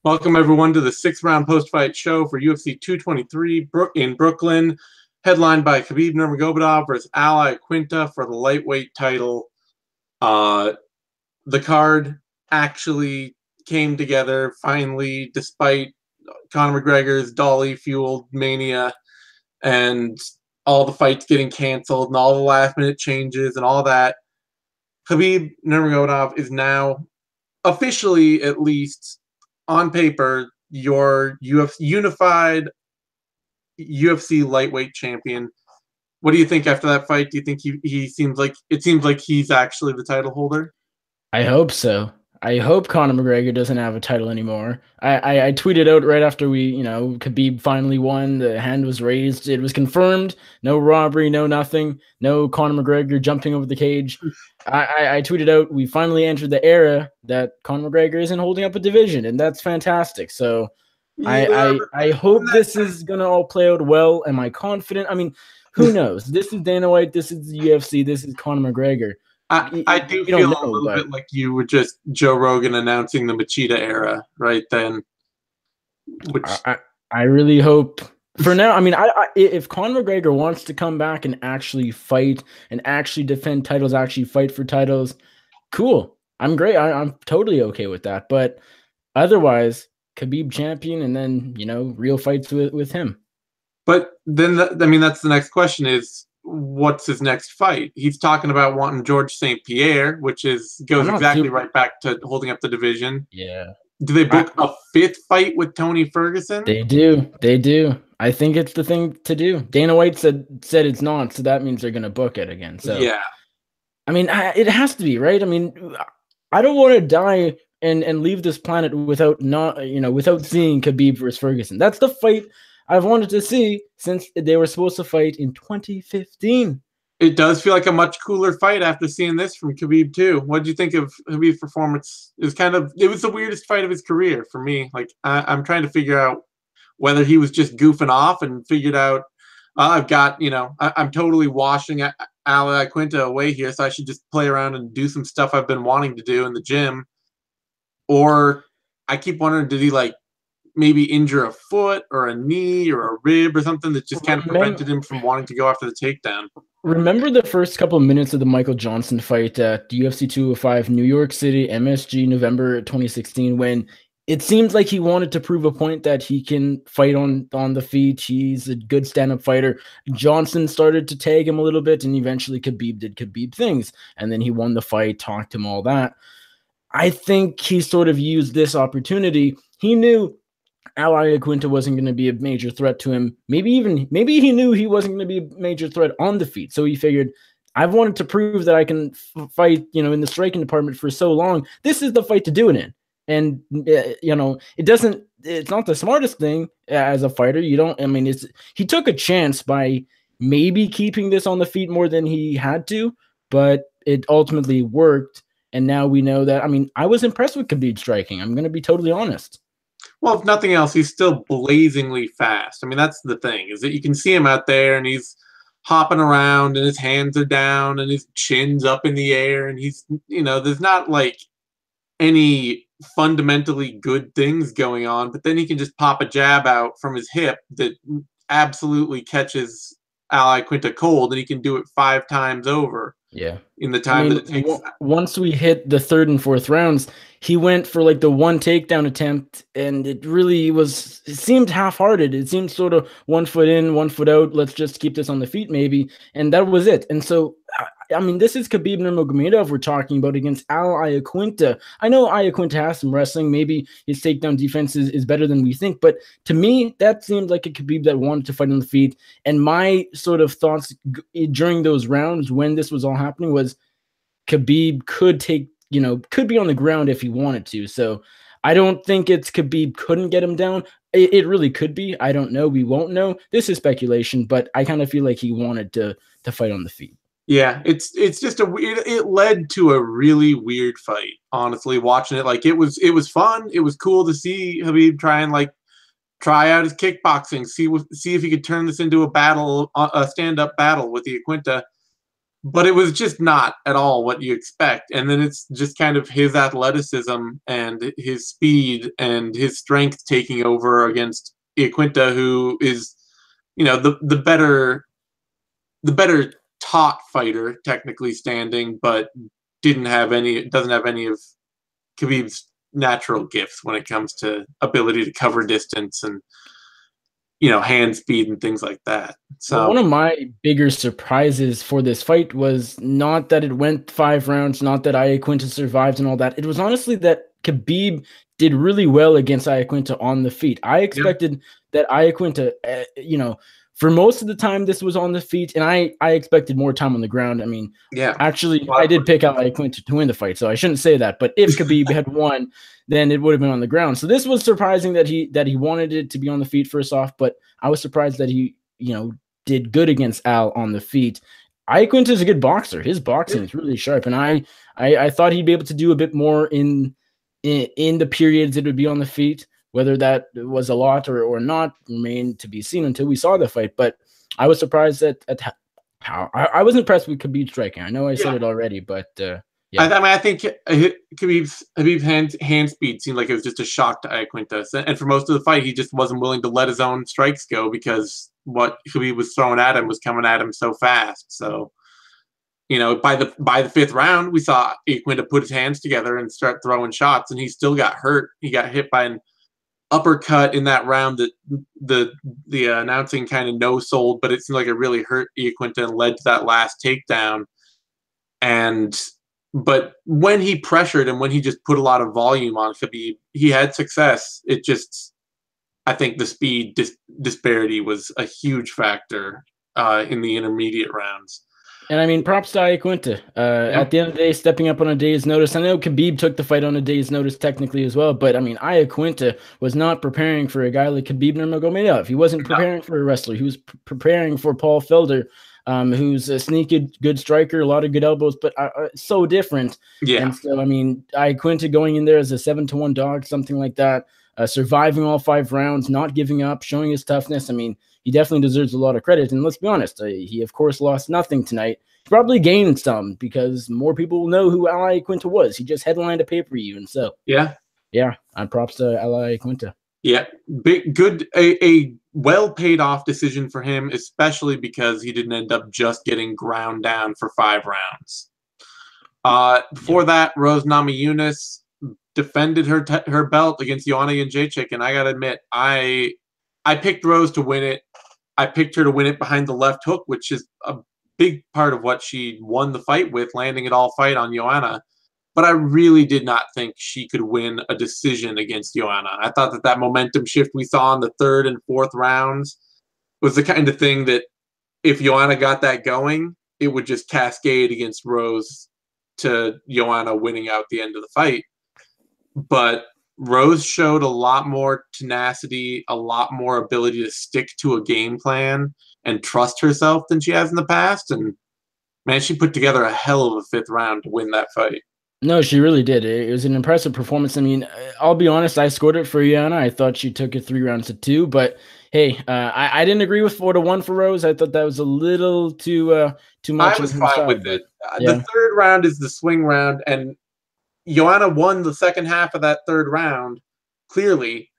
Welcome, everyone, to the sixth-round post-fight show for UFC 223 in Brooklyn, headlined by Khabib Nurmagomedov versus Iaquinta for the lightweight title. The card actually came together finally, despite Conor McGregor's dolly-fueled mania and all the fights getting canceled and all the last-minute changes and all that. Khabib Nurmagomedov is now officially, at least on paper, your unified UFC lightweight champion. What do you think after that fight? Do you think he seems like he's actually the title holder? I hope so. I hope Conor McGregor doesn't have a title anymore. I tweeted out right after Khabib finally won. The hand was raised. It was confirmed. No robbery, no nothing. No Conor McGregor jumping over the cage. I tweeted out, we finally entered the era that Conor McGregor isn't holding up a division, and that's fantastic. So I hope this is going to all play out well. Am I confident? I mean, who knows? This is Dana White. This is the UFC. This is Conor McGregor. I do feel a little bit like you were just Joe Rogan announcing the Machida era right then. Which I really hope for now. I mean, if Conor McGregor wants to come back and actually fight and actually defend titles, actually fight for titles, cool. I'm great. I'm totally okay with that. But otherwise, Khabib champion, and then real fights with him. But then, that's the next question: is what's his next fight? He's talking about wanting George St-Pierre, which goes exactly right back to holding up the division. Yeah. Do they book a fifth fight with Tony Ferguson? They do. I think it's the thing to do. Dana White said it's not, so that means they're going to book it again. So yeah, I mean, it has to be, right? I mean, I don't want to die and leave this planet without seeing Khabib versus Ferguson. That's the fight I've wanted to see since they were supposed to fight in 2015. It does feel like a much cooler fight after seeing this from Khabib too. What did you think of Khabib's performance? It was the weirdest fight of his career for me. Like I'm trying to figure out whether he was just goofing off and figured out I'm totally washing Iaquinta away here, so I should just play around and do some stuff I've been wanting to do in the gym. Or I keep wondering, did he maybe injure a foot or a knee or a rib or something that just kind of prevented him from wanting to go after the takedown? Remember the first couple of minutes of the Michael Johnson fight at UFC 205, New York City, MSG, November 2016, when it seemed like he wanted to prove a point that he can fight on the feet. He's a good stand-up fighter. Johnson started to tag him a little bit, and eventually Khabib did Khabib things, and then he won the fight, talked him, all that. I think he sort of used this opportunity. He knew Iaquinta wasn't going to be a major threat to him. Maybe he knew he wasn't going to be a major threat on the feet. So he figured, I've wanted to prove that I can fight, in the striking department for so long. This is the fight to do it in. And, it's not the smartest thing as a fighter. He took a chance by maybe keeping this on the feet more than he had to, but it ultimately worked. And now we know that, I was impressed with Khabib striking. I'm going to be totally honest. Well, if nothing else, he's still blazingly fast. That's the thing, is that you can see him out there and he's hopping around and his hands are down and his chin's up in the air. And he's, there's not any fundamentally good things going on, but then he can just pop a jab out from his hip that absolutely catches Iaquinta cold, and he can do it 5 times over. Yeah. In the time that it takes. Once we hit the third and fourth rounds, he went for the one takedown attempt, and it seemed half-hearted. It seemed sort of 1 foot in, 1 foot out. Let's just keep this on the feet, maybe. And that was it. And so, this is Khabib Nurmagomedov we're talking about against Iaquinta. I know Iaquinta has some wrestling. Maybe his takedown defense is better than we think. But to me, that seemed like a Khabib that wanted to fight on the feet. And my sort of thoughts during those rounds when this was all happening was Khabib could be on the ground if he wanted to. So I don't think it's Khabib couldn't get him down. It really could be. I don't know. We won't know. This is speculation, but I kind of feel like he wanted to fight on the feet. Yeah, it's just it led to a really weird fight, honestly, watching it. It was fun. It was cool to see Khabib try out his kickboxing, see if he could turn this into a battle, a stand-up battle with Iaquinta. but it was just not at all what you expect. And then it's just kind of his athleticism and his speed and his strength taking over against Iaquinta, who is, the better taught fighter, technically standing, but doesn't have any of Khabib's natural gifts when it comes to ability to cover distance and hand speed and things like that. So one of my bigger surprises for this fight was not that it went 5 rounds, not that Iaquinta survived and all that. It was honestly that Khabib did really well against Iaquinta on the feet. I expected that Iaquinta, for most of the time this was on the feet, and I expected more time on the ground. I mean, actually, I did pick out Iaquinta to win the fight, so I shouldn't say that. But if Khabib had won, then it would have been on the ground. So this was surprising that he wanted it to be on the feet first off, but I was surprised that he, did good against Al on the feet. Iaquinta is a good boxer. His boxing is really sharp, and I thought he'd be able to do a bit more in the periods it would be on the feet. Whether that was a lot or not remained to be seen until we saw the fight. But I was surprised at how I was impressed with Khabib's striking. I know I said it already, but I think Khabib's hand speed seemed like it was just a shock to Iaquinta. And for most of the fight, he just wasn't willing to let his own strikes go because what Khabib was throwing at him was coming at him so fast. So, by the 5th round, we saw Iaquinta put his hands together and start throwing shots, and he still got hurt. He got hit by an uppercut in that round that the announcing kind of no-sold, but it seemed like it really hurt Iaquinta and led to that last takedown. But when he pressured and when he just put a lot of volume on Khabib, he had success. I think the speed disparity was a huge factor in the intermediate rounds. And I mean, props to Iaquinta. At the end of the day, stepping up on a day's notice. I know Khabib took the fight on a day's notice technically as well, but I mean, Iaquinta was not preparing for a guy like Khabib Nurmagomedov. He wasn't preparing for a wrestler. He was preparing for Paul Felder, who's a sneaky good striker, a lot of good elbows, but so different. Yeah. And so, I mean, Iaquinta going in there as a 7-1 dog, something like that, surviving all 5 rounds, not giving up, showing his toughness. I mean, he definitely deserves a lot of credit. And let's be honest, he, of course, lost nothing tonight. He probably gained some because more people will know who Al Iaquinta was. He just headlined a pay-per-view. And so, props to Al Iaquinta. Yeah, good, a well-paid off decision for him, especially because he didn't end up just getting ground down for 5 rounds. Before that, Rose Namajunas defended her belt against Joanna Jędrzejczyk, and I gotta admit, I picked Rose to win it. I picked her to win it behind the left hook, which is a big part of what she won the fight with, landing it all fight on Joanna. But I really did not think she could win a decision against Joanna. I thought that momentum shift we saw in the 3rd and 4th rounds was the kind of thing that if Joanna got that going, it would just cascade against Rose to Joanna winning out the end of the fight. But Rose showed a lot more tenacity, a lot more ability to stick to a game plan and trust herself than she has in the past. And, man, she put together a hell of a 5th round to win that fight. No, she really did. It was an impressive performance. I mean, I'll be honest, I scored it for Joanna. I thought she took it 3 rounds to 2. But, hey, I didn't agree with 4-1 for Rose. I thought that was a little too much. I was fine with it. The 3rd round is the swing round, and Joanna won the second half of that 3rd round, clearly,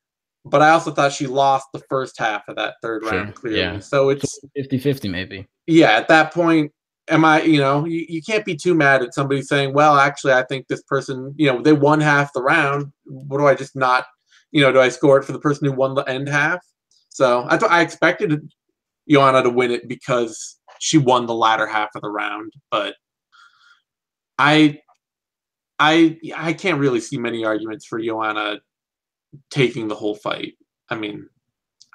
but I also thought she lost the first half of that 3rd round, clearly. Yeah. So it's 50-50 maybe. Yeah, at that point, you can't be too mad at somebody saying, well, actually, I think this person, they won half the round. What do I just not, do I score it for the person who won the end half? So I expected Joanna to win it because she won the latter half of the round, but I can't really see many arguments for Joanna taking the whole fight. I mean,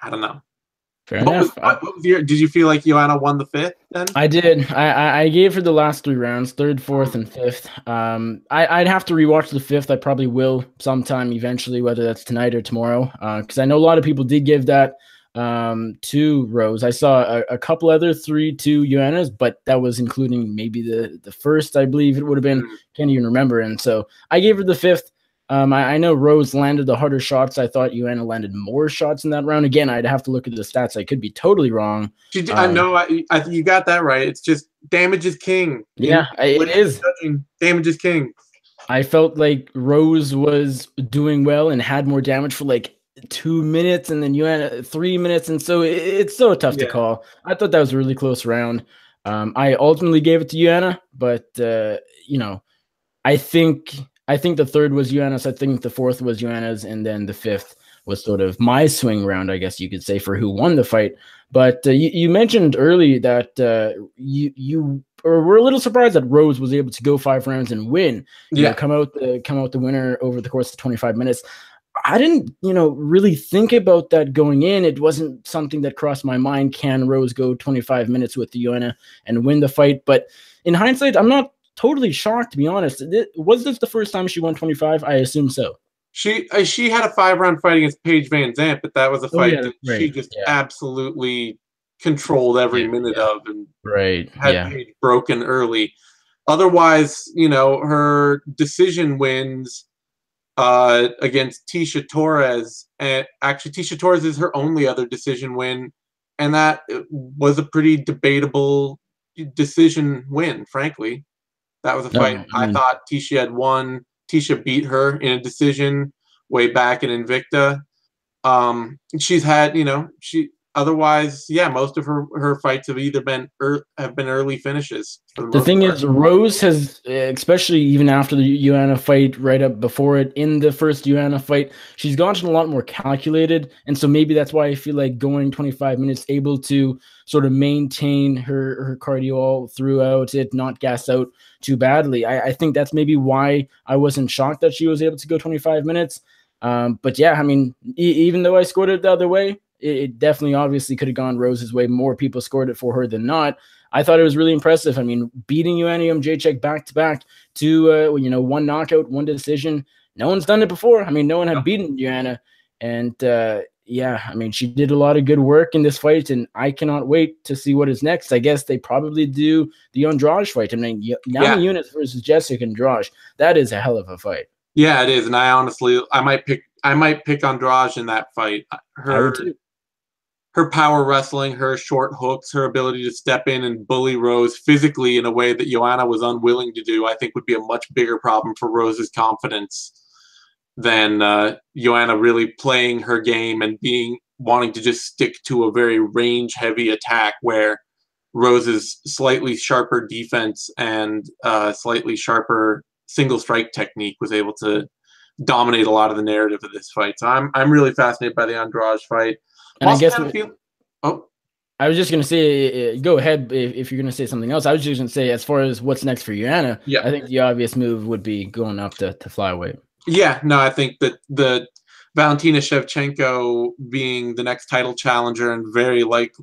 I don't know. Fair enough. Did you feel like Joanna won the 5th then? I did. I gave her the last 3 rounds, 3rd, 4th, and 5th. I'd have to rewatch the 5th. I probably will sometime eventually, whether that's tonight or tomorrow, because I know a lot of people did give that to Rose. I saw a couple other 3-2 Joannas, but that was including maybe the first, I believe it would have been. Can't even remember. And so I gave her the 5th. I know Rose landed the harder shots. I thought Joanna landed more shots in that round. Again, I'd have to look at the stats. I could be totally wrong. I know. I think you got that right. It's just damage is king. Yeah, it is. Damage is king. I felt like Rose was doing well and had more damage for like 2 minutes, and then Joanna 3 minutes, and so it's so tough to call. I thought that was a really close round. I ultimately gave it to Joanna, but I think the third was Joanna's. I think the fourth was Joanna's, and then the fifth was sort of my swing round, I guess you could say, for who won the fight. But you mentioned early that you were a little surprised that Rose was able to go 5 rounds and win. Come out the winner over the course of 25 minutes. I didn't, really think about that going in. It wasn't something that crossed my mind. Can Rose go 25 minutes with Joanna and win the fight? But in hindsight, I'm not totally shocked, to be honest. Was this the first time she won 25? I assume so. She had a 5-round fight against Paige Van Zandt, but that was a fight that she just absolutely controlled every minute of, and had Paige broken early. Otherwise, her decision wins against Tecia Torres, and actually Tecia Torres is her only other decision win, and that was a pretty debatable decision win, frankly. That was a fight I thought Tecia had won. Tecia beat her in a decision way back in Invicta. She's had, otherwise, most of her fights have either been early finishes. The thing is, Rose has, especially even after the Joanna fight, right up before it, in the first Joanna fight, she's gotten a lot more calculated, and so maybe that's why I feel like going 25 minutes, able to sort of maintain her cardio all throughout it, not gas out too badly. I think that's maybe why I wasn't shocked that she was able to go 25 minutes. But yeah, I mean, even though I scored it the other way, it definitely obviously could have gone Rose's way. More people scored it for her than not. I thought it was really impressive. I mean, beating Joanna Jędrzejczyk back-to-back to, one knockout, one decision. No one's done it before. I mean, no one had beaten Joanna. And, I mean, she did a lot of good work in this fight, and I cannot wait to see what is next. I guess they probably do the Andrade fight. I mean, Namajunas versus Jessica Andrade. That is a hell of a fight. Yeah, it is. And I might pick Andrade in that fight. Her power wrestling, her short hooks, her ability to step in and bully Rose physically in a way that Joanna was unwilling to do, I think would be a much bigger problem for Rose's confidence than Joanna really playing her game and wanting to just stick to a very range-heavy attack where Rose's slightly sharper defense and slightly sharper single strike technique was able to dominate a lot of the narrative of this fight. So I'm really fascinated by the Andrade fight. And I guess I was just going to say, go ahead if you're going to say something else. I was just going to say, as far as what's next for Joanna, I think the obvious move would be going up to flyweight. Yeah, no, I think that the Valentina Shevchenko being the next title challenger and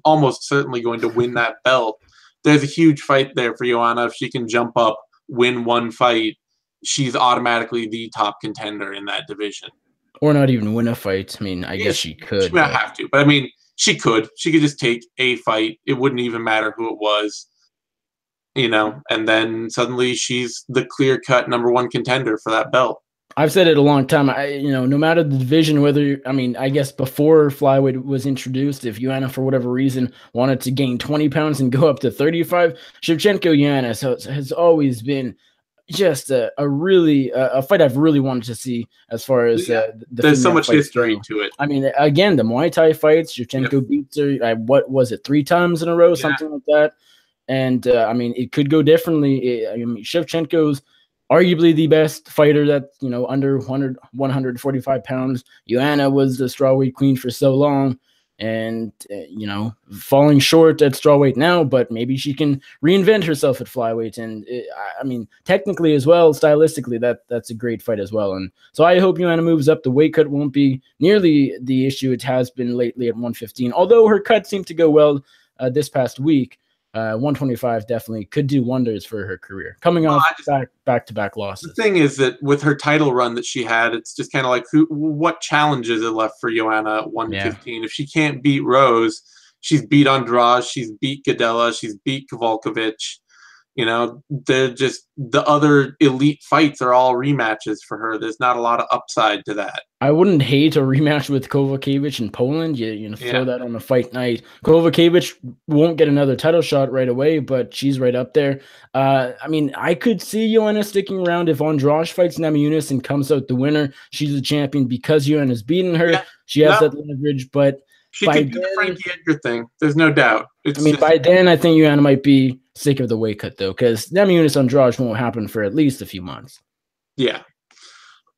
almost certainly going to win that belt, there's a huge fight there for Joanna. If she can jump up, win one fight, she's automatically the top contender in that division. Or not even win a fight. I mean, I guess she could. She might have to, but I mean, she could. She could just take a fight. It wouldn't even matter who it was, and then suddenly she's the clear-cut #1 contender for that belt. I've said it a long time. No matter the division, I guess before flyweight was introduced, if Joanna, for whatever reason, wanted to gain 20 pounds and go up to 35, Shevchenko Joanna has always been just a fight I've really wanted to see, as far as there's so much history to it. I mean, again, the Muay Thai fights, Shevchenko beats her, what was it, 3 times in a row, something like that. And I mean, it could go differently. I mean, Shevchenko's arguably the best fighter that, under 145 pounds. Joanna was the strawweight queen for so long, and falling short at strawweight now, but maybe she can reinvent herself at flyweight. And I mean, technically as well, stylistically, that's a great fight as well. And so I hope Joanna moves up. The weight cut won't be nearly the issue it has been lately at 115, although her cut seemed to go well this past week. 125 definitely could do wonders for her career, coming off back-to-back losses. The thing is that with her title run that she had, it's just kind of like, what challenges are left for Joanna at 115? Yeah. If she can't beat Rose, she's beat Andrade, she's beat Gadella, she's beat Kowalkiewicz. You know, they're just the other elite fights are all rematches for her. There's not a lot of upside to that. I wouldn't hate a rematch with Kovacevic in Poland. Throw that on a fight night. Kovacevic won't get another title shot right away, but she's right up there. I mean, I could see Joanna sticking around if Andrade fights Namajunas and comes out the winner. She's the champion because Joanna's beaten her. Yeah, she has that leverage, but she could do the Frankie Edgar thing. There's no doubt. By then, I think Joanna might be sick of the weight cut, though, because Namajunas Andrade won't happen for at least a few months. Yeah.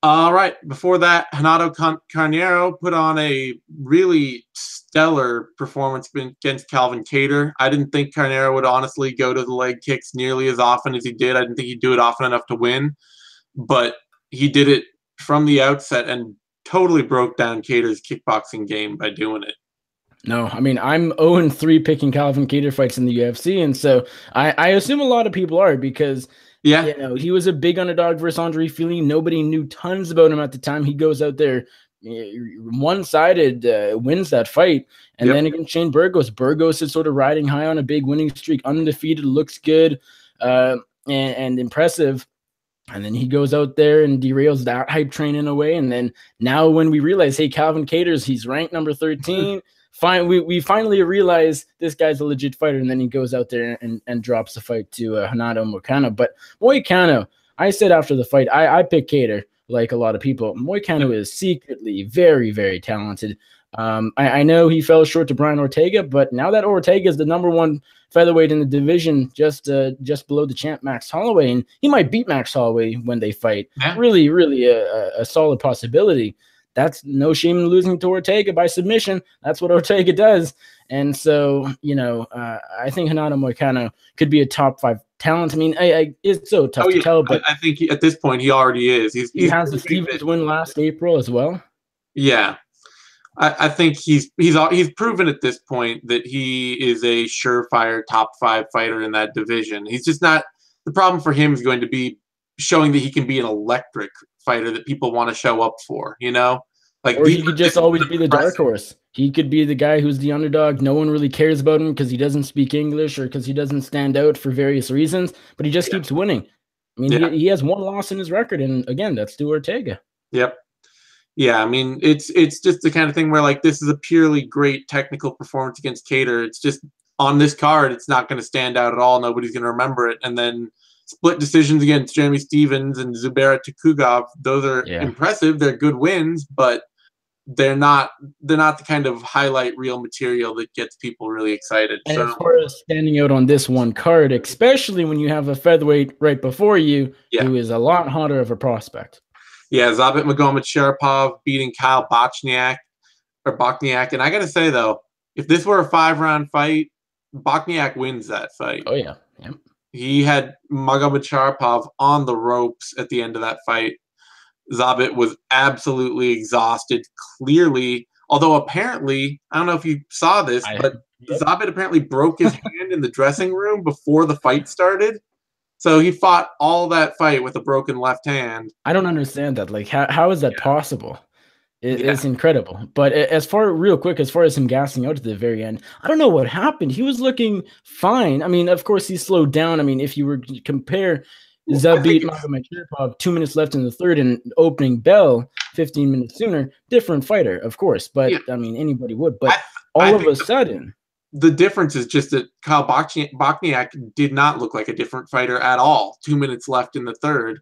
All right. Before that, Renato Carneiro put on a really stellar performance against Calvin Kattar. I didn't think Carneiro would honestly go to the leg kicks nearly as often as he did. I didn't think he'd do it often enough to win, but he did it from the outset and totally broke down Kattar's kickboxing game by doing it. No, I mean, I'm 0-3 picking Calvin Kattar fights in the UFC, and so I assume a lot of people are because, he was a big underdog versus Andre Fili. Nobody knew tons about him at the time. He goes out there one-sided, wins that fight, and then against Shane Burgos is sort of riding high on a big winning streak, undefeated, looks good, and impressive. And then he goes out there and derails that hype train in a way. And then now when we realize, hey, Calvin Kattar's, he's ranked number 13. We finally realize this guy's a legit fighter, and then he goes out there and drops the fight to Renato Moicano. But Moicano, I said after the fight, I picked Kattar like a lot of people. Moicano is secretly very, very talented. I know he fell short to Brian Ortega, but now that Ortega is the number one featherweight in the division, just below the champ Max Holloway, and he might beat Max Holloway when they fight. Yeah. Really, really a solid possibility. That's no shame in losing to Ortega by submission. That's what Ortega does. And so, I think Renato Moicano could be a top 5 talent. I mean, it's so tough to tell, but I think at this point he already is. He has the Stevens win last April as well. Yeah. I think he's proven at this point that he is a surefire top 5 fighter in that division. He's just not – the problem for him is going to be showing that he can be an electric fighter that people want to show up for, Like, or he could just always be the dark horse. He could be the guy who's the underdog. No one really cares about him because he doesn't speak English or because he doesn't stand out for various reasons, but he just keeps winning. I mean, he has 1 loss in his record, and again, that's to Ortega. Yep. Yeah, I mean, it's just the kind of thing where, like, this is a purely great technical performance against Kattar. It's just on this card, it's not going to stand out at all. Nobody's going to remember it. And then split decisions against Jeremy Stevens and Zubaira Tukhugov. Those are impressive. They're good wins, but they're not the kind of highlight reel material that gets people really excited. And as far as standing out on this one card, especially when you have a featherweight right before you who is a lot hotter of a prospect. Yeah, Zabit Magomed-Sharipov beating Kyle Bochniak. And I got to say, though, if this were a 5-round fight, Bochniak wins that fight. Oh, yeah. Yep. He had Magomed-Sharipov on the ropes at the end of that fight. Zabit was absolutely exhausted, clearly. Although apparently, I don't know if you saw this, but Zabit apparently broke his hand in the dressing room before the fight started. So he fought all that fight with a broken left hand. I don't understand that. Like, how is that possible? It's incredible. But real quick, as far as him gassing out at the very end, I don't know what happened. He was looking fine. I mean, of course, he slowed down. I mean, if you were to compare Zabit Magomed-Sharipov, 2 minutes left in the third and opening bell 15 minutes sooner, different fighter, of course. But, I mean, anybody would. But all of a sudden... The difference is just that Kyle Bochniak did not look like a different fighter at all. 2 minutes left in the third.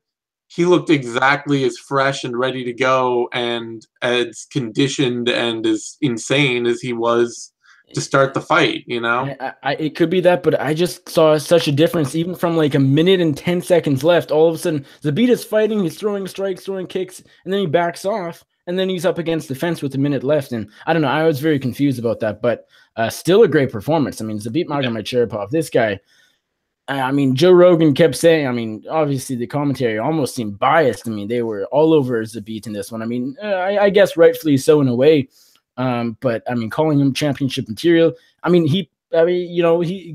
He looked exactly as fresh and ready to go and as conditioned and as insane as he was to start the fight, It could be that, but I just saw such a difference even from like a minute and 10 seconds left. All of a sudden, Zabit is fighting, he's throwing strikes, throwing kicks, and then he backs off. And then he's up against the fence with a minute left. And I don't know. I was very confused about that. But still a great performance. I mean, Zabit Magomed-Sharipov, this guy, I mean, Joe Rogan kept saying, I mean, obviously the commentary almost seemed biased. I mean, they were all over Zabit in this one. I mean, I guess rightfully so in a way. But, I mean, calling him championship material. I mean, he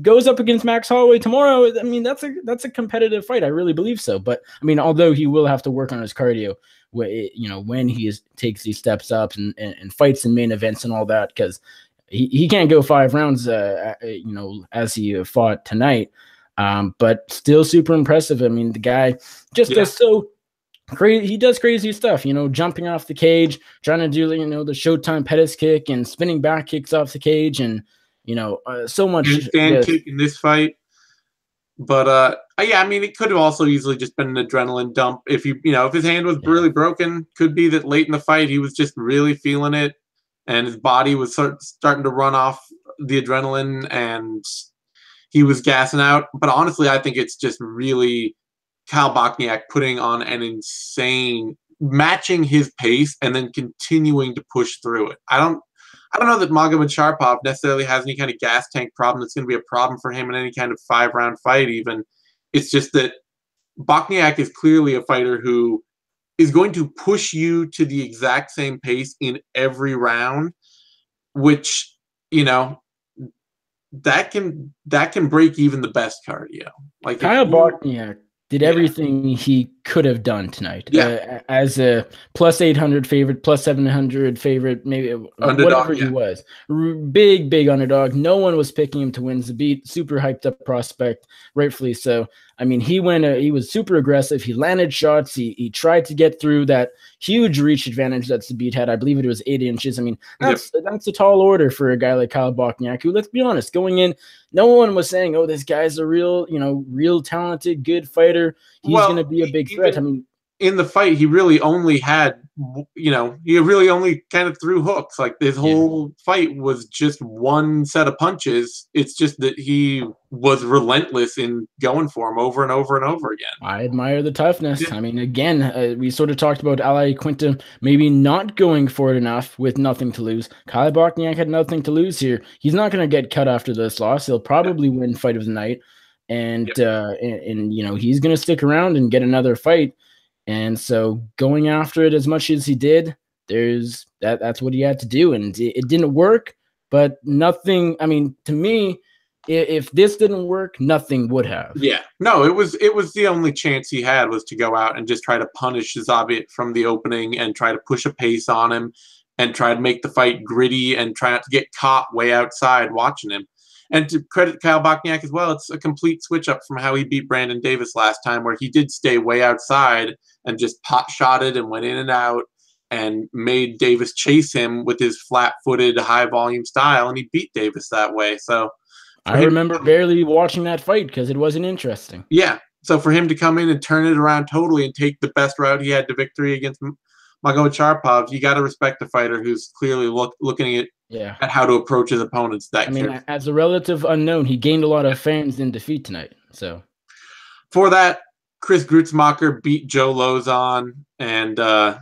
goes up against Max Holloway tomorrow. I mean, that's a competitive fight. I really believe so. But, I mean, although he will have to work on his cardio, when he takes these steps up and fights in main events and all that, because he can't go 5 rounds, as he fought tonight. But still super impressive. I mean, the guy just does so crazy. He does crazy stuff, jumping off the cage, trying to do, the Showtime Pettis kick and spinning back kicks off the cage, and so much stand kick in this fight. But yeah, I mean, it could have also easily just been an adrenaline dump. If if his hand was really broken, could be that late in the fight he was just really feeling it, and his body was starting to run off the adrenaline, and he was gassing out. But honestly, I think it's just really Kyle Bochniak putting on an insane, matching his pace and then continuing to push through it. I don't know that Magomedsharipov necessarily has any kind of gas tank problem that's going to be a problem for him in any kind of 5-round fight even. It's just that Bochniak is clearly a fighter who is going to push you to the exact same pace in every round, which, that can break even the best cardio. Like Kyle Bochniak did everything he could have done tonight. As a plus 800 favorite, plus 700 favorite, maybe underdog, whatever he was. Big underdog. No one was picking him to win the beat. Super hyped up prospect, rightfully so. I mean, he was super aggressive. He landed shots. He tried to get through that huge reach advantage that Zabit had. I believe it was 8 inches. I mean, that's a tall order for a guy like Kyle Bochniak, who, let's be honest, going in, no one was saying, oh, this guy's a real talented, good fighter. He's going to be a big threat. I mean, in the fight, he really only had, he really only kind of threw hooks. Like, his whole fight was just one set of punches. It's just that he was relentless in going for him over and over and over again. I admire the toughness. Yeah. I mean, again, we sort of talked about Iaquinta maybe not going for it enough with nothing to lose. Kyle Bochniak had nothing to lose here. He's not going to get cut after this loss. He'll probably win fight of the night. And he's going to stick around and get another fight. And so going after it as much as he did, that's what he had to do. And it didn't work, but nothing, I mean, to me, if this didn't work, nothing would have. Yeah. No, it was the only chance he had was to go out and just try to punish Zabit from the opening and try to push a pace on him and try to make the fight gritty and try not to get caught way outside watching him. And to credit Kyle Bochniak as well, it's a complete switch up from how he beat Brandon Davis last time, where he did stay way outside and just pot-shotted and went in and out and made Davis chase him with his flat-footed, high-volume style, and he beat Davis that way. So I remember barely watching that fight because it wasn't interesting. Yeah. So for him to come in and turn it around totally and take the best route he had to victory against Magomedsharipov, you got to respect a fighter who's clearly looking at how to approach his opponents. As a relative unknown, he gained a lot of fans in defeat tonight. So for that, Chris Grutzmacher beat Joe Lozon, and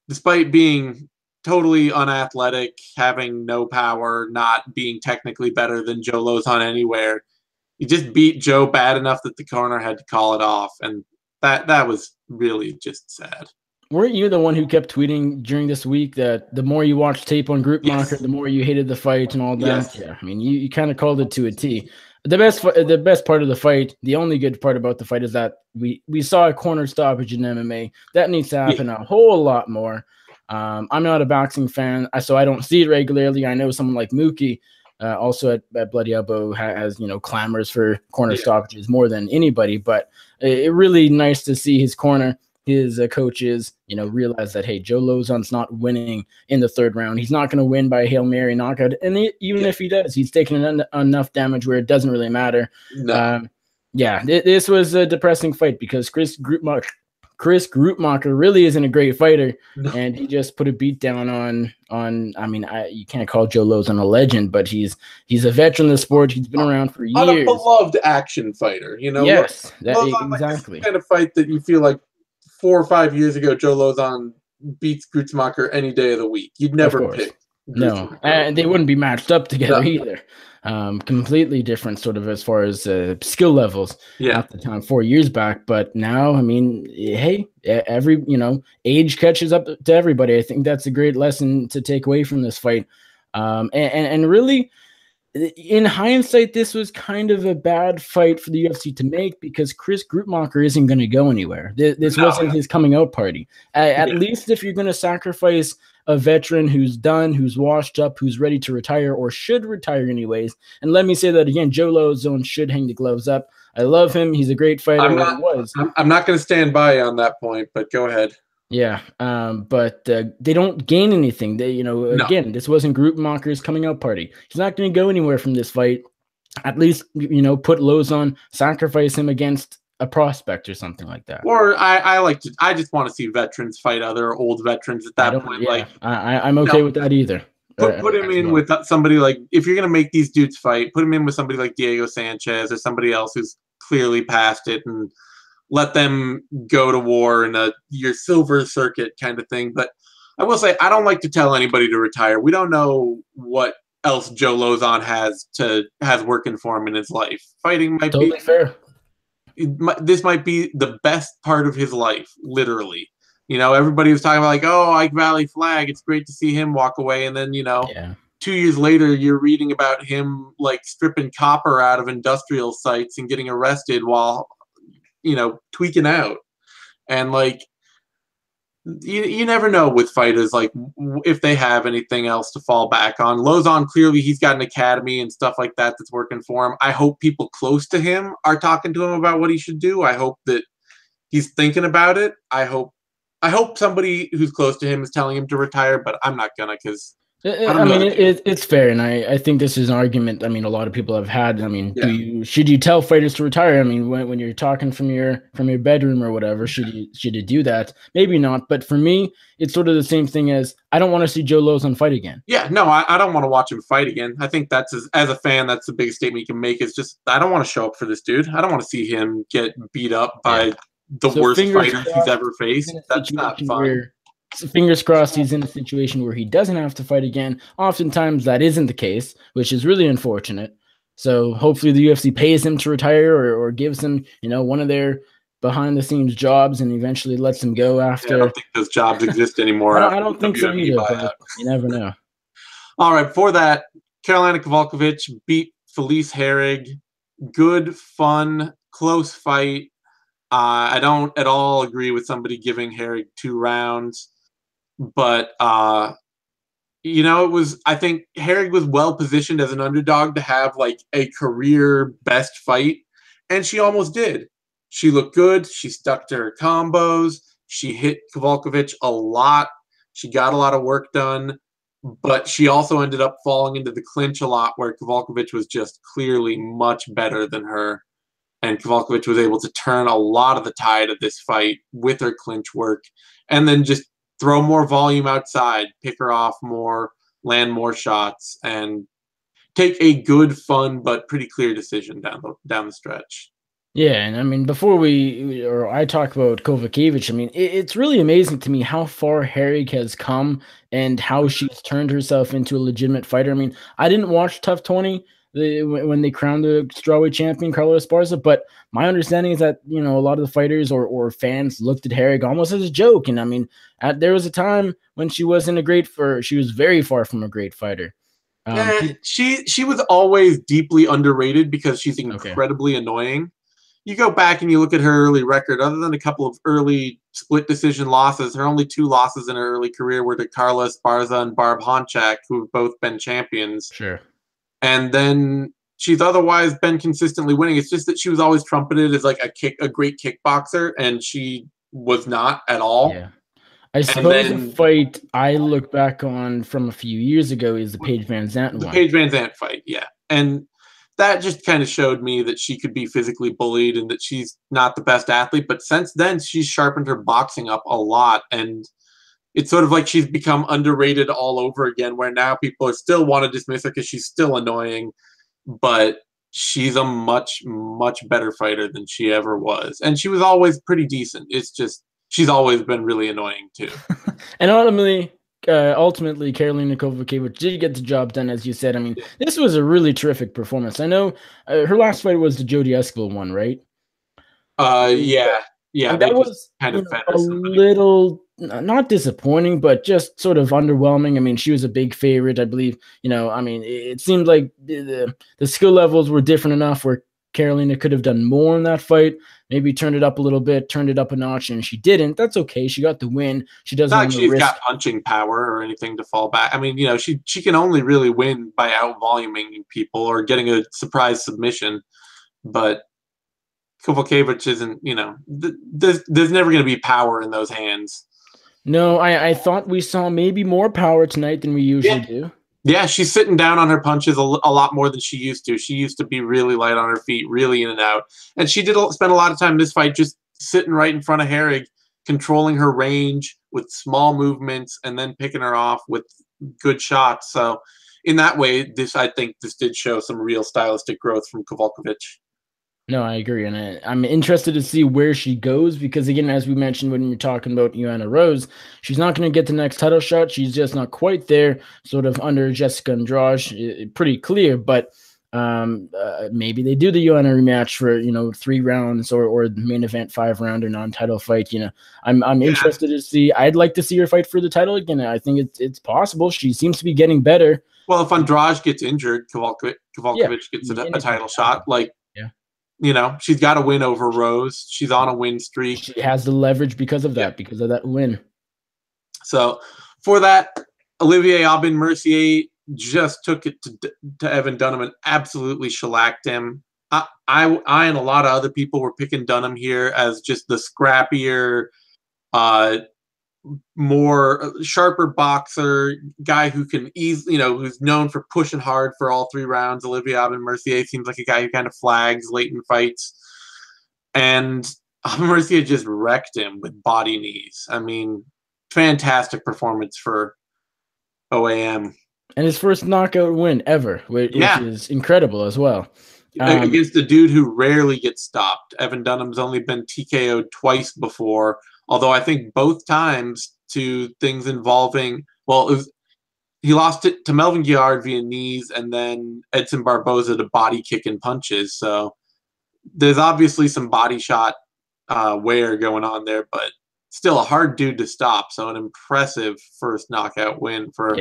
despite being totally unathletic, having no power, not being technically better than Joe Lozon anywhere, he just beat Joe bad enough that the corner had to call it off, and that was really just sad. Weren't you the one who kept tweeting during this week that the more you watch tape on Grutzmacher, the more you hated the fight and all that? Yes. Yeah, I mean, you kind of called it to a T. The best part of the fight, the only good part about the fight is that we saw a corner stoppage in MMA. That needs to happen a whole lot more. I'm not a boxing fan, so I don't see it regularly. I know someone like Mookie, also at Bloody Elbow, has clamors for corner stoppages more than anybody. But it really nice to see his corner, his coaches, realize that, hey, Joe Lozon's not winning in the third round. He's not going to win by a Hail Mary knockout. And even if he does, he's taking enough damage where it doesn't really matter. No. This was a depressing fight because Chris Grutzmacher really isn't a great fighter, and he just put a beat down on. I mean, you can't call Joe Lozon a legend, but he's a veteran of the sport. He's been around for years. A beloved action fighter, Yes, Lozon, exactly. Like, kind of fight that you feel like 4 or 5 years ago, Joe Lozon beats Grutzmacher any day of the week. You'd never pick. No, and they wouldn't be matched up together either. Completely different sort of as far as skill levels at the time 4 years back. But now, I mean, hey, every age catches up to everybody. I think that's a great lesson to take away from this fight. And really, In hindsight, this was kind of a bad fight for the UFC to make because Chris Grootmacher isn't going to go anywhere. This wasn't his coming out party. At least if you're going to sacrifice a veteran who's done, who's washed up, who's ready to retire or should retire anyways. And let me say that again, Joe Lozone should hang the gloves up. I love him. He's a great fighter. I'm not going to stand by on that point, but go ahead. Yeah, but they don't gain anything. They, again, this wasn't Grootmacher's coming out party. He's not going to go anywhere from this fight. At least, put Lozon, sacrifice him against a prospect or something like that. Or I just want to see veterans fight other old veterans at that point. Yeah, I'm okay with that either. Put him in with somebody like, if you're going to make these dudes fight, put him in with somebody like Diego Sanchez or somebody else who's clearly past it, and let them go to war in your silver circuit kind of thing. But I will say, I don't like to tell anybody to retire. We don't know what else Joe Lozon has working for him in his life. Fighting might totally be fair. This might be the best part of his life, literally. Everybody was talking about like, oh, Ike Valley Flag. It's great to see him walk away. And then, 2 years later, you're reading about him like stripping copper out of industrial sites and getting arrested while tweaking out. And like, you never know with fighters, like if they have anything else to fall back on. Lozon, clearly he's got an academy and stuff like that that's working for him. I hope people close to him are talking to him about what he should do. I hope that he's thinking about it. I hope somebody who's close to him is telling him to retire, but I'm not gonna, because it's fair, and I think this is an argument. I mean, a lot of people have had. I mean, should you tell fighters to retire? I mean, when you're talking from your bedroom or whatever, should you do that? Maybe not, but for me, it's sort of the same thing as I don't want to see Joe Lozon fight again. Yeah, no, I don't want to watch him fight again. I think that's as a fan, that's the biggest statement you can make. Is just I don't want to show up for this dude. I don't want to see him get beat up by the worst fighters he's ever faced. That's not fun. Fingers crossed he's in a situation where he doesn't have to fight again. Oftentimes that isn't the case, which is really unfortunate. So hopefully the UFC pays him to retire or gives him, one of their behind the scenes jobs and eventually lets him go after. I don't think those jobs exist anymore. I don't think so either, but you never know. All right, before that, Karolina Kowalkiewicz beat Felice Herrig. Good, fun, close fight. I don't at all agree with somebody giving Herrig 2 rounds. But, I think Herrig was well positioned as an underdog to have like a career best fight. And she almost did. She looked good. She stuck to her combos. She hit Kowalkiewicz a lot. She got a lot of work done. But she also ended up falling into the clinch a lot, where Kowalkiewicz was just clearly much better than her. And Kowalkiewicz was able to turn a lot of the tide of this fight with her clinch work, and then just throw more volume outside, pick her off more, land more shots, and take a good, fun, but pretty clear decision down the stretch. Yeah, and I mean, before I talk about Kowalkiewicz, I mean, it's really amazing to me how far Herrig has come and how she's turned herself into a legitimate fighter. I mean, I didn't watch Tough 20 when they crowned the strawweight champion Carlos Esparza, but my understanding is that a lot of the fighters or fans looked at Herrig almost as a joke. And I mean, there was a time when she wasn't she was very far from a great fighter. She was always deeply underrated because she's incredibly annoying. You go back and you look at her early record, other than a couple of early split decision losses, her only 2 losses in her early career were to Carla Esparza and Barb Honchak, who have both been champions. Sure. And then she's otherwise been consistently winning. It's just that she was always trumpeted as like a great kickboxer, and she was not at all. Yeah. I suppose the fight I look back on from a few years ago is the Paige Van Zandt one. The Paige Van Zandt fight, yeah. And that just kind of showed me that she could be physically bullied and that she's not the best athlete. But since then, she's sharpened her boxing up a lot, and it's sort of like she's become underrated all over again, where now people still want to dismiss her because she's still annoying, but she's a much, much better fighter than she ever was. And she was always pretty decent. It's just she's always been really annoying too. And ultimately, Karolina Kowalkiewicz did get the job done, as you said. I mean, this was a really terrific performance. I know her last fight was the Jodie Esquivel one, right? Yeah. And that was kind of a little not disappointing, but just sort of underwhelming. I mean, she was a big favorite, I believe. I mean, it seemed like the skill levels were different enough where Carolina could have done more in that fight, maybe turned it up a little bit, turned it up a notch, and she didn't. That's okay. She got the win. She doesn't Not want like to she's risk. got punching power or anything to fall back. I mean, she can only really win by out-voluming people or getting a surprise submission. But Kovalkiewicz isn't, there's never going to be power in those hands. No, I thought we saw maybe more power tonight than we usually do. Yeah, she's sitting down on her punches a lot more than she used to. She used to be really light on her feet, really in and out. And she did spend a lot of time in this fight just sitting right in front of Herrig, controlling her range with small movements and then picking her off with good shots. So in that way, I think this did show some real stylistic growth from Kovalkiewicz. No, I agree. And I'm interested to see where she goes because, again, as we mentioned when we were talking about Joanna Rose, she's not going to get the next title shot. She's just not quite there, sort of under Jessica Andrade, pretty clear. But maybe they do the Joanna rematch for, 3 rounds or the main event 5-rounder non-title fight. I'm interested to see. I'd like to see her fight for the title again. I think it's possible. She seems to be getting better. Well, if Andrade gets injured, Kovalkiewicz gets a title shot. She's got a win over Rose. She's on a win streak. She has the leverage because of that win. So for that, Olivier Aubin-Mercier just took it to Evan Dunham and absolutely shellacked him. I and a lot of other people were picking Dunham here as just the scrappier, more sharper boxer, guy who can easily, who's known for pushing hard for all 3 rounds. Olivier Aubin-Mercier seems like a guy who kind of flags late in fights. And Aubin-Mercier just wrecked him with body knees. I mean, fantastic performance for OAM. And his first knockout win ever, which is incredible as well. Against a dude who rarely gets stopped. Evan Dunham's only been TKO'd twice before, although I think both times to things involving, he lost it to Melvin Guillard via knees and then Edson Barboza to body kick and punches. So there's obviously some body shot wear going on there, but still a hard dude to stop. So an impressive first knockout win for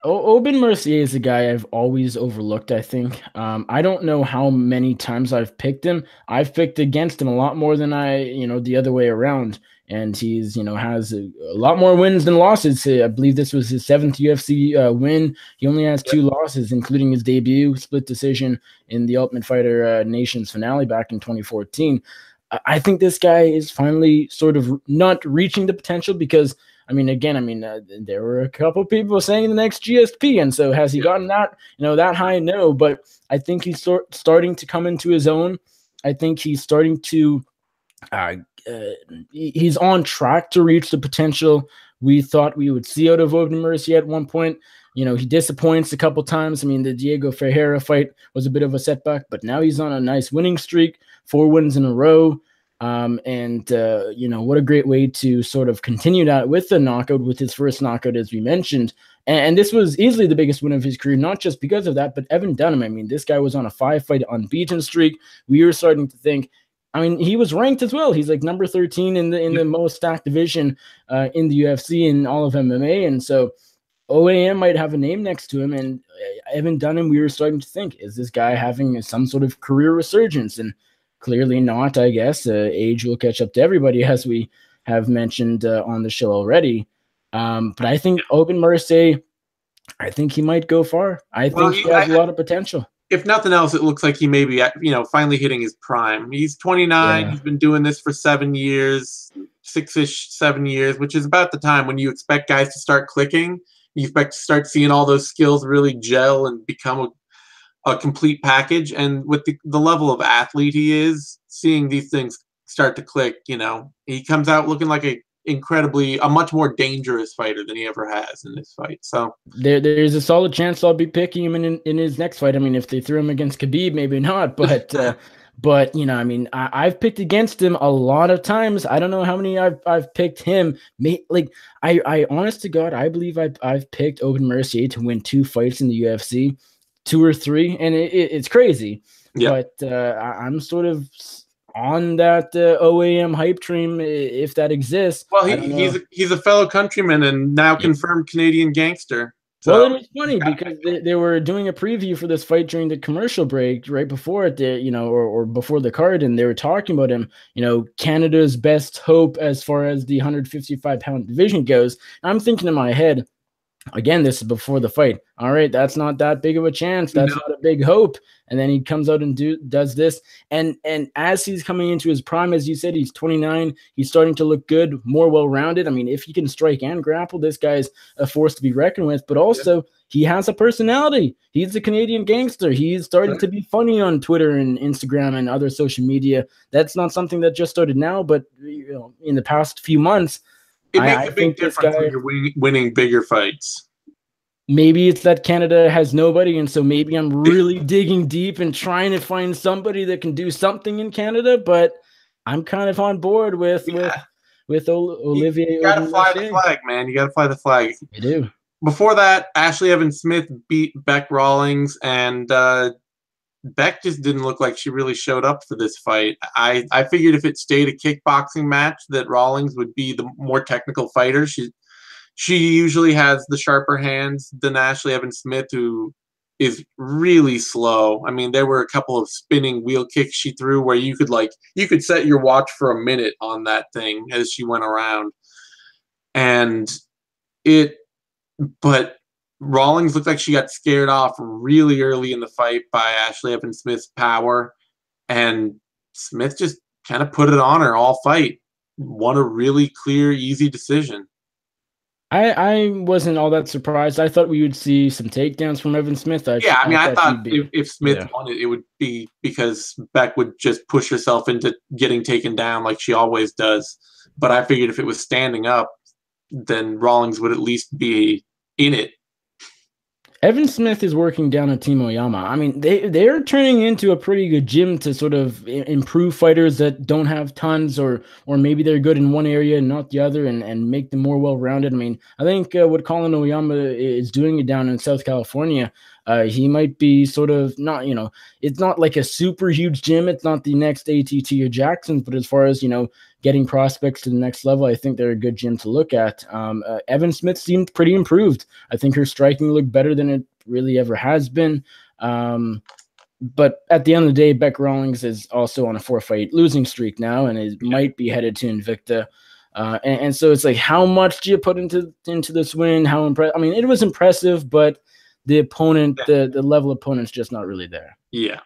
Aubin-Mercier is a guy I've always overlooked, I think. I don't know how many times I've picked him. I've picked against him a lot more than the other way around. And he's, has a lot more wins than losses. I believe this was his 7th UFC win. He only has 2 losses, including his debut split decision in the Ultimate Fighter Nations finale back in 2014. I think this guy is finally sort of not reaching the potential because there were a couple people saying the next GSP, and so has he gotten that, that high? No, but I think he's starting to come into his own. I think he's starting to, he's on track to reach the potential we thought we would see out of Aubin-Mercier at one point. He disappoints a couple times. I mean, the Diego Ferreira fight was a bit of a setback, but now he's on a nice winning streak, 4 wins in a row. What a great way to sort of continue that with the knockout, with his first knockout, as we mentioned. And this was easily the biggest win of his career, not just because of that, but Evan Dunham. I mean, this guy was on a 5-fight unbeaten streak. We were starting to think, he was ranked as well. He's like number 13 in the most stacked division in the UFC and all of MMA. And so OAM might have a name next to him. And Evan Dunham, we were starting to think, is this guy having some sort of career resurgence? And clearly not, I guess. Age will catch up to everybody, as we have mentioned on the show already. But I think Aubin-Mercier, I think he might go far. I think he has a lot of potential. If nothing else, it looks like he may be, finally hitting his prime. He's 29. Yeah. He's been doing this for 7 years, 6-ish, 7 years, which is about the time when you expect guys to start clicking. You expect to start seeing all those skills really gel and become a complete package. And with the level of athlete he is, seeing these things start to click, he comes out looking like a much more dangerous fighter than he ever has in this fight. So there's a solid chance I'll be picking him in his next fight. I mean, if they threw him against Khabib, maybe not, but I've picked against him a lot of times. I don't know how many I've picked him. I honest to God, I believe I've picked Aubin-Mercier to win 2 fights in the UFC, 2 or 3, and it's crazy. Yeah. But I'm sort of on that OAM hype train, if that exists. Well, I don't know. he's a fellow countryman and now confirmed Canadian gangster. Well, So it was funny because they were doing a preview for this fight during the commercial break right before it, or before the card, and they were talking about him, Canada's best hope as far as the 155-pound division goes. I'm thinking in my head, again, this is before the fight. All right, that's not that big of a chance. That's not a big hope. And then he comes out and does this. And as he's coming into his prime, as you said, he's 29. He's starting to look good, more well-rounded. I mean, if he can strike and grapple, this guy's a force to be reckoned with. But also, he has a personality. He's a Canadian gangster. He's starting to be funny on Twitter and Instagram and other social media. That's not something that just started now, but in the past few months, it makes a big difference when you're winning bigger fights. Maybe it's that Canada has nobody, and so maybe I'm really digging deep and trying to find somebody that can do something in Canada, but I'm kind of on board with Olivier. You got to fly the flag, man. You got to fly the flag. You do. Before that, Ashlee Evans-Smith beat Bec Rawlings, and Bec just didn't look like she really showed up for this fight. I figured if it stayed a kickboxing match that Rawlings would be the more technical fighter. She usually has the sharper hands than Ashlee Evans-Smith, who is really slow. I mean, there were a couple of spinning wheel kicks she threw where you could set your watch for a minute on that thing as she went around. But Rawlings looked like she got scared off really early in the fight by Ashlee Evans-Smith's power, and Smith just kind of put it on her all fight. Won a really clear, easy decision. I wasn't all that surprised. I thought we would see some takedowns from Evans-Smith. I thought if Smith won it, it would be because Bec would just push herself into getting taken down like she always does. But I figured if it was standing up, then Rawlings would at least be in it. Evans-Smith is working down at Team Oyama. I mean, they're turning into a pretty good gym to sort of improve fighters that don't have tons, or maybe they're good in one area and not the other, and make them more well-rounded. I mean, I think what Colin Oyama is doing it down in South California, he might be sort of not, it's not like a super huge gym. It's not the next ATT or Jackson's, but as far as, getting prospects to the next level, I think they're a good gym to look at. Evans-Smith seemed pretty improved. I think her striking looked better than it really ever has been. But at the end of the day, Bec Rawlings is also on a 4-fight losing streak now, and might be headed to Invicta. And so it's like, how much do you put into this win? How impressive? I mean, it was impressive, but the opponent, the level of opponent's just not really there. Yeah.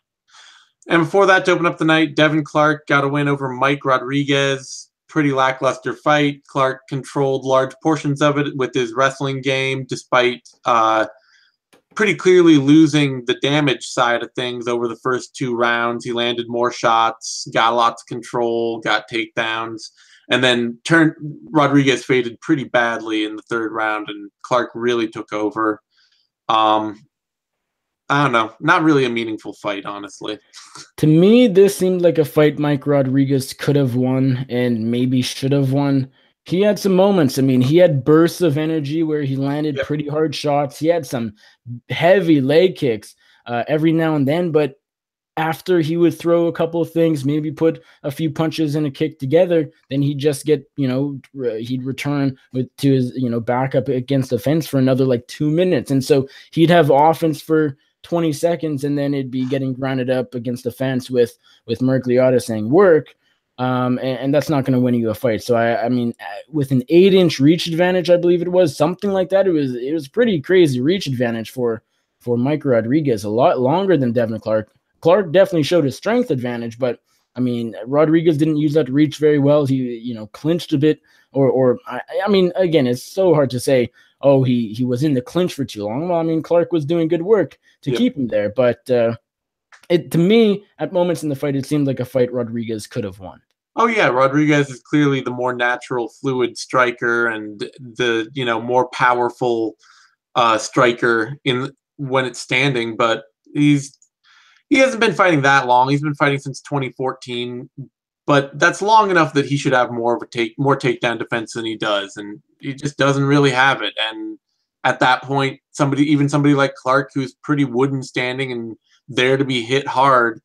And before that, to open up the night, Devin Clark got a win over Mike Rodriguez. Pretty lackluster fight. Clark controlled large portions of it with his wrestling game, despite pretty clearly losing the damage side of things over the first 2 rounds. He landed more shots, got lots of control, got takedowns, and then Rodriguez faded pretty badly in the 3rd round, and Clark really took over. I don't know. Not really a meaningful fight, honestly. To me, this seemed like a fight Mike Rodriguez could have won and maybe should have won. He had some moments. I mean, he had bursts of energy where he landed pretty hard shots. He had some heavy leg kicks every now and then, but after he would throw a couple of things, maybe put a few punches and a kick together, then he'd just get, he'd return to his, back up against the fence for another like 2 minutes. And so he'd have offense for 20 seconds, and then it'd be getting grounded up against the fence with Mergliotta saying work. And that's not going to win you a fight. So I mean, with an 8-inch reach advantage, I believe it was something like that. It was pretty crazy reach advantage for Mike Rodriguez, a lot longer than Devin Clark. Clark definitely showed his strength advantage, but I mean, Rodriguez didn't use that reach very well. He, clinched a bit, or I mean, again, it's so hard to say, oh, he was in the clinch for too long. Well, I mean, Clark was doing good work to keep him there, but to me, at moments in the fight, it seemed like a fight Rodriguez could have won. Oh yeah, Rodriguez is clearly the more natural, fluid striker, and the more powerful striker when it's standing. But he hasn't been fighting that long. He's been fighting since 2014, but that's long enough that he should have more takedown defense than he does, and he just doesn't really have it. And at that point, somebody like Clark, who's pretty wooden standing and there to be hit hard,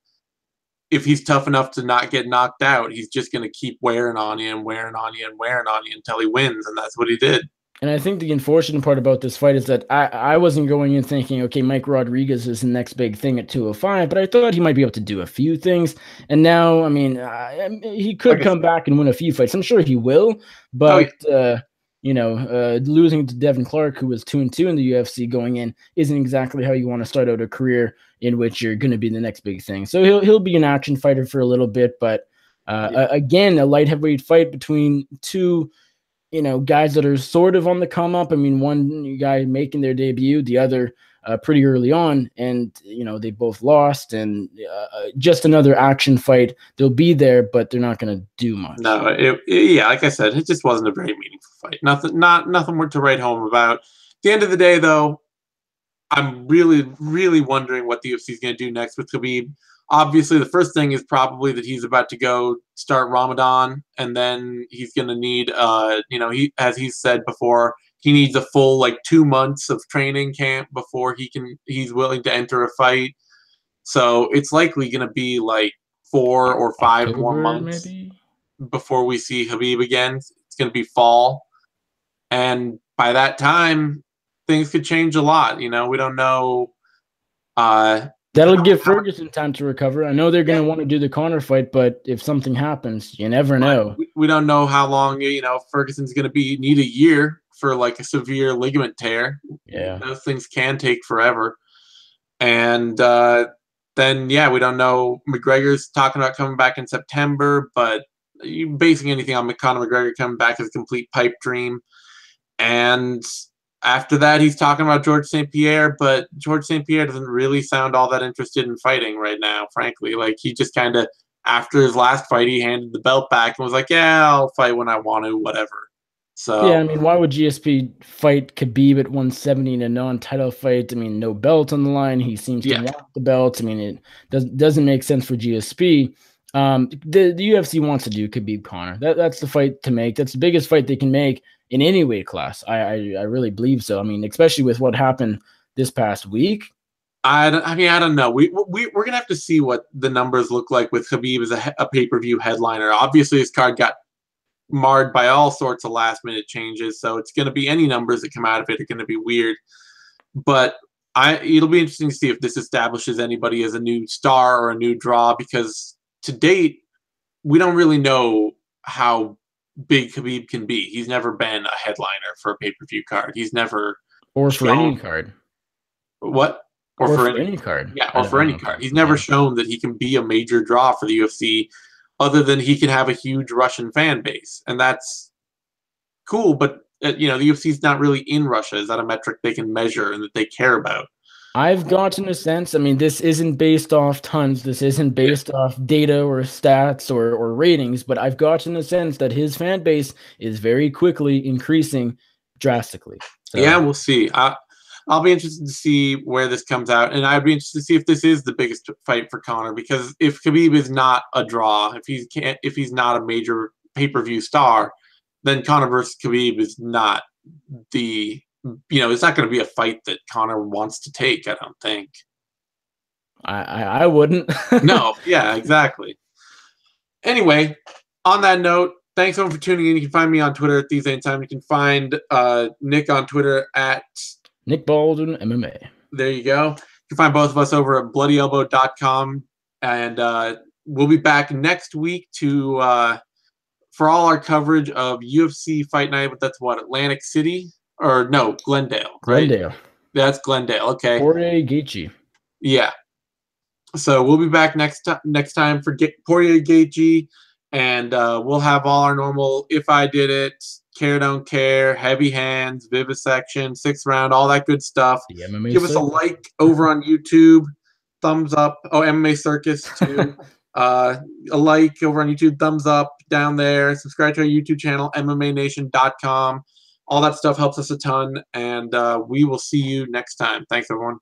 if he's tough enough to not get knocked out, he's just going to keep wearing on you and wearing on you and wearing on you until he wins, and that's what he did. And I think the unfortunate part about this fight is that I wasn't going in thinking, okay, Mike Rodriguez is the next big thing at 205, but I thought he might be able to do a few things. And now, I mean, he could come back and win a few fights. I'm sure he will, but losing to Devin Clark, who was 2-2 in the UFC going in, isn't exactly how you want to start out a career in which you're going to be the next big thing. So he'll be an action fighter for a little bit, but again, a light heavyweight fight between two guys that are sort of on the come up. I mean, one guy making their debut, the other pretty early on, and they both lost. And just another action fight. They'll be there, but they're not going to do much. No, like I said, it just wasn't a very meaningful fight. Nothing to write home about. At the end of the day, though, I'm really, really wondering what the UFC is going to do next with Khabib. Obviously, the first thing is probably that he's about to go start Ramadan, and then he's going to need, as he's said before, he needs a full 2 months of training camp before he's willing to enter a fight. So it's likely going to be 4 or 5 October, more months maybe, before we see Khabib again. It's going to be fall, and by that time, things could change a lot. We don't know. That'll give Ferguson time to recover. I know they're going to want to do the Conor fight, but if something happens, you never know. We don't know how long, Ferguson's going to need a year for a severe ligament tear. Yeah. Those things can take forever. And then, we don't know. McGregor's talking about coming back in September, but basing anything on Conor McGregor coming back is a complete pipe dream. And after that, he's talking about George St-Pierre, but George St-Pierre doesn't really sound all that interested in fighting right now, frankly. He just kind of, after his last fight, he handed the belt back and was like, yeah, I'll fight when I want to, whatever. So yeah, I mean, why would GSP fight Khabib at 170 in a non-title fight? I mean, no belt on the line. He seems to want the belt. I mean, it doesn't make sense for GSP. The UFC wants to do Khabib Conor. That's the fight to make. That's the biggest fight they can make in any weight class. I really believe so. I mean, especially with what happened this past week. I don't know. We're gonna have to see what the numbers look like with Khabib as a pay-per-view headliner. Obviously, his card got marred by all sorts of last-minute changes, so it's gonna be any numbers that come out of it are gonna be weird. But it'll be interesting to see if this establishes anybody as a new star or a new draw, because to date, we don't really know how big Khabib can be. He's never been a headliner for a pay-per-view card. He's never for any card. What? Or for any card. Yeah, or for any card. He's never shown that he can be a major draw for the UFC, other than he can have a huge Russian fan base. And that's cool, but the UFC's not really in Russia. Is that a metric they can measure and that they care about? I've gotten a sense, I mean, this isn't based off tons. This isn't based off data or stats or ratings, but I've gotten a sense that his fan base is very quickly increasing drastically. So. Yeah, we'll see. I'll be interested to see where this comes out, and I'd be interested to see if this is the biggest fight for Conor, because if Khabib is not a draw, if he's not a major pay-per-view star, then Conor versus Khabib is not the it's not going to be a fight that Conor wants to take, I don't think. I wouldn't. No, yeah, exactly. Anyway, on that note, thanks everyone for tuning in. You can find me on Twitter at TheSameTime. You can find Nick on Twitter at Nick Baldwin MMA. There you go. You can find both of us over at bloodyelbow.com. And we'll be back next week for all our coverage of UFC Fight Night. But that's what, Atlantic City? Or no, Glendale, right? Glendale. That's Glendale. Okay. Poirier Gaethje. Yeah. So we'll be back next time for Poirier Gaethje, and we'll have all our normal If I Did It, Care Don't Care, Heavy Hands, Vivisection, 6th Round, all that good stuff. Give us a like over on YouTube, thumbs up. Oh, MMA Circus too. A like over on YouTube, thumbs up down there. Subscribe to our YouTube channel, MMANation.com. All that stuff helps us a ton, and we will see you next time. Thanks, everyone.